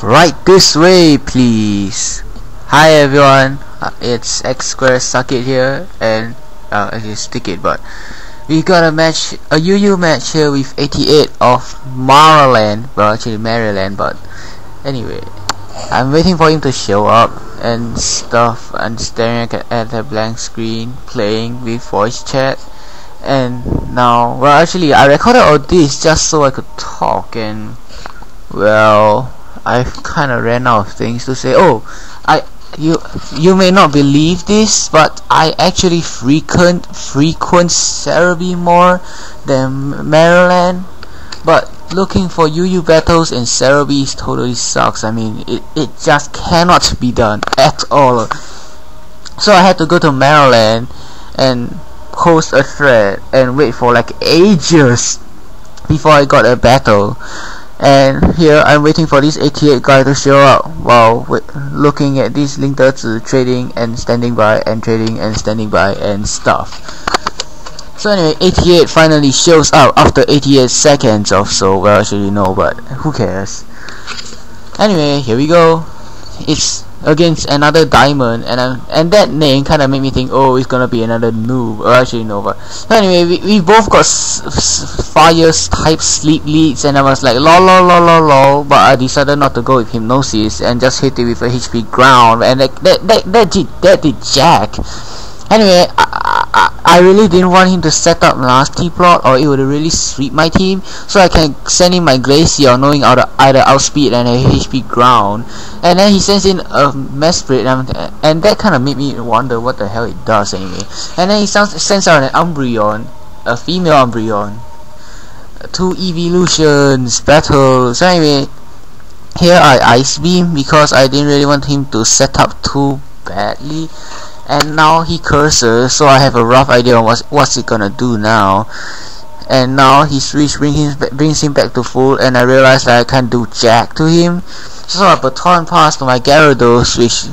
Right this way, please. Hi everyone, it's X Square Suck It here, and actually stick it, but we got a match, a UU match here with EightyEight of Marriland. Well, actually Maryland, but anyway, I'm waiting for him to show up and stuff, and staring at a blank screen, playing with voice chat. And now, well, actually, I recorded all this just so I could talk, and well, I've kind of ran out of things to say. Oh, you may not believe this, but I actually frequent Cerebi more than Maryland. But looking for UU battles in Cerebi totally sucks. I mean, it just cannot be done at all. So I had to go to Maryland and post a thread and wait for like ages before I got a battle. And here I'm waiting for this EightyEight guy to show up while looking at this Ling Dezi trading and standing by and trading and standing by and stuff. So anyway, EightyEight finally shows up after 88 seconds or so. Well, actually no, but who cares. Anyway, here we go. It's against another diamond, and that name kind of made me think, oh, it's gonna be another noob. Or actually no, but anyway, we both got fire type sleep leads, and I was like lol, but I decided not to go with hypnosis and just hit it with a HP ground, and that did jack. Anyway, I really didn't want him to set up nasty plot, or it would really sweep my team, so I can send in my Glacier knowing either outspeed and a HP ground. And then he sends in a Mesprit, and that kind of made me wonder what the hell it does anyway. And then he sends out an Umbreon, a female Umbreon. 2 evolutions, battle. So anyway, here I Ice Beam because I didn't really want him to set up too badly. And now he curses, so I have a rough idea on what's it gonna do now. And now his switch brings him back to full, and I realize that I can't do jack to him. So I baton pass to my Gyarados, which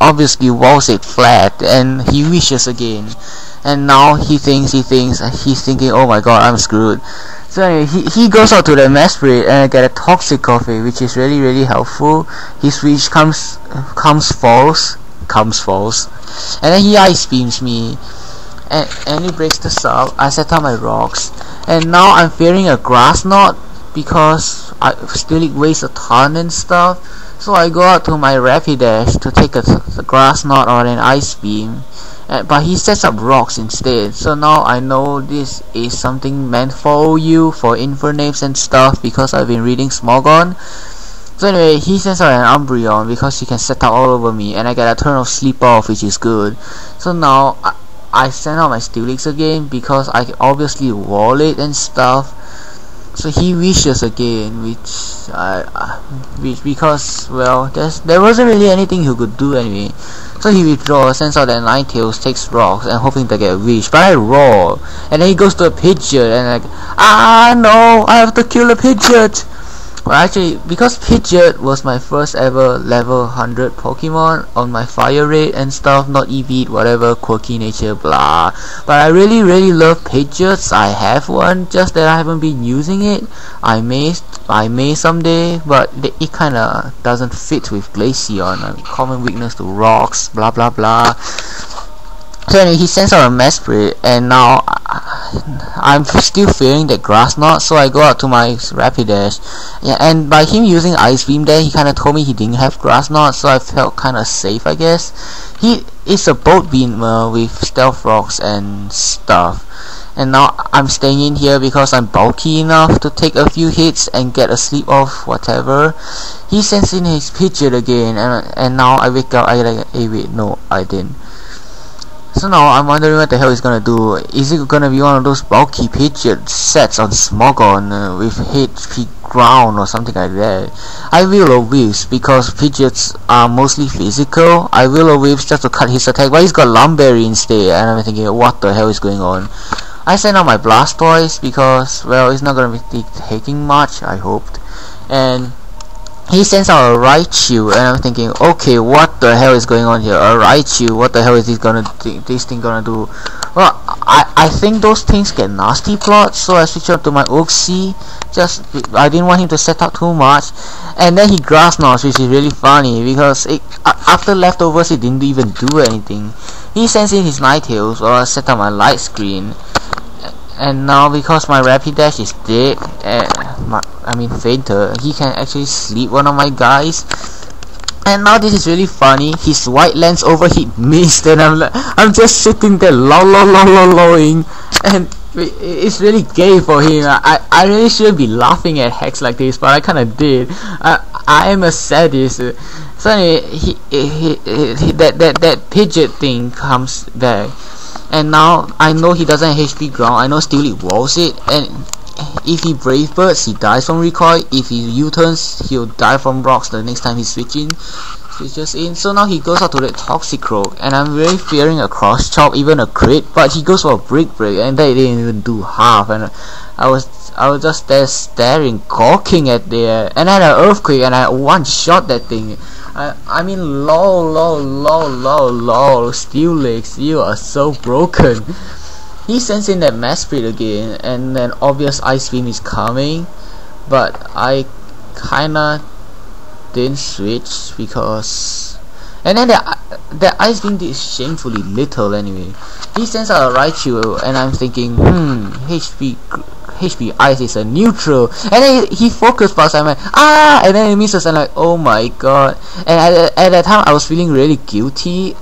obviously walls it flat, and he wishes again. And now he's thinking, oh my god, I'm screwed. So anyway, he goes out to the Mesprit, and I get a Toxic Coffee, which is really helpful. His switch comes false, and then he Ice Beams me, and he breaks the sub. I set up my rocks, and now I'm fearing a Grass Knot because it weighs a ton and stuff. So I go out to my Rapidash to take a Grass Knot or an Ice Beam, but he sets up rocks instead. So now I know this is something meant for you, for Infernape and stuff, because I've been reading Smogon. So anyway, he sends out an Umbreon because he can set out all over me, and I get a turn of Sleep Off, which is good. So now I send out my Steelix again because I can obviously wall it and stuff. So he wishes again, which because well, there wasn't really anything he could do anyway. So he withdraws, sends out that Ninetales, takes rocks, and hoping to get a wish. But I roll, and then he goes to a Pidgeot, and like, no, I have to kill a Pidgeot. Well, actually, because Pidgeot was my first ever level 100 Pokemon on my fire rate and stuff, not EV, whatever, quirky nature, blah. But I really love Pidgeots. I have one, just that I haven't been using it. I may someday, but it kinda doesn't fit with Glaceon. Common weakness to rocks, blah blah blah. So anyway, he sends out a Mesprit, and now I'm still fearing that Grass Knot, so I go out to my Rapidash. Yeah, and by him using Ice Beam there, he kinda told me he didn't have Grass Knot, so I felt kinda safe, I guess. He is a Boat Beamer with Stealth Rocks and stuff. And now I'm staying in here because I'm bulky enough to take a few hits and get a Sleep Off, whatever. He sends in his Pidgeot again, and now I wake up, I like, hey wait, no, I didn't. So now I'm wondering what the hell he's gonna do. Is it gonna be one of those bulky Pidgeot sets on Smogon with HP ground or something like that? I Will-O-Wisp because Pidgeots are mostly physical. I Will-O-Wisp just to cut his attack, but he's got Lumberry instead, and I'm thinking, what the hell is going on? I sent out my Blastoise because, well, it's not gonna be taking much, I hoped. And he sends out a Raichu, and I'm thinking, okay, what the hell is going on here? A Raichu, what the hell is this thing gonna do? Well, I think those things get nasty plots, so I switched up to my Oxy. I didn't want him to set up too much, and then he grass knocks, which is really funny because after leftovers it didn't even do anything. He sends in his Ninetales while I set up my light screen, and now because my Rapidash is dead, fainter, he can actually sleep one of my guys. And now this is really funny. His white lens overheat missed, and I'm just sitting there lolling, and it's really gay for him. I really shouldn't be laughing at hacks like this, but I kind of did. I am a sadist. So anyway, that Pidgeot thing comes back, and now I know he doesn't have HP ground. I know still it walls it, and if he brave birds, he dies from recoil. If he U-turns, he'll die from rocks the next time he switches in. So now he goes out to the Toxic Rogue, and I'm really fearing a cross chop, even a crit, but he goes for a brick break, and they didn't even do half. And I was just there staring, gawking at there, and I had an earthquake, and I one shot that thing. I mean, lol, Steel Legs, you are so broken. He sends in that Mass Speed again, and then obvious Ice Beam is coming, but I kinda didn't switch because, and then the Ice Beam did shamefully little anyway. He sends out a Raichu, and I'm thinking, HP Ice is a neutral, and then he focus blast. I'm like, and then he misses, and like, oh my god. And at that time I was feeling really guilty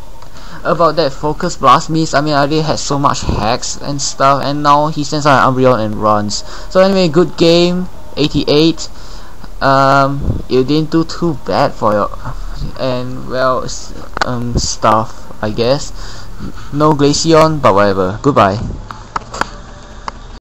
about that focus blast miss. I mean, I already had so much hacks and stuff, and now he sends out an Umbreon and runs. So anyway, good game, 88. You didn't do too bad for your stuff, I guess. No Glaceon, but whatever. Goodbye.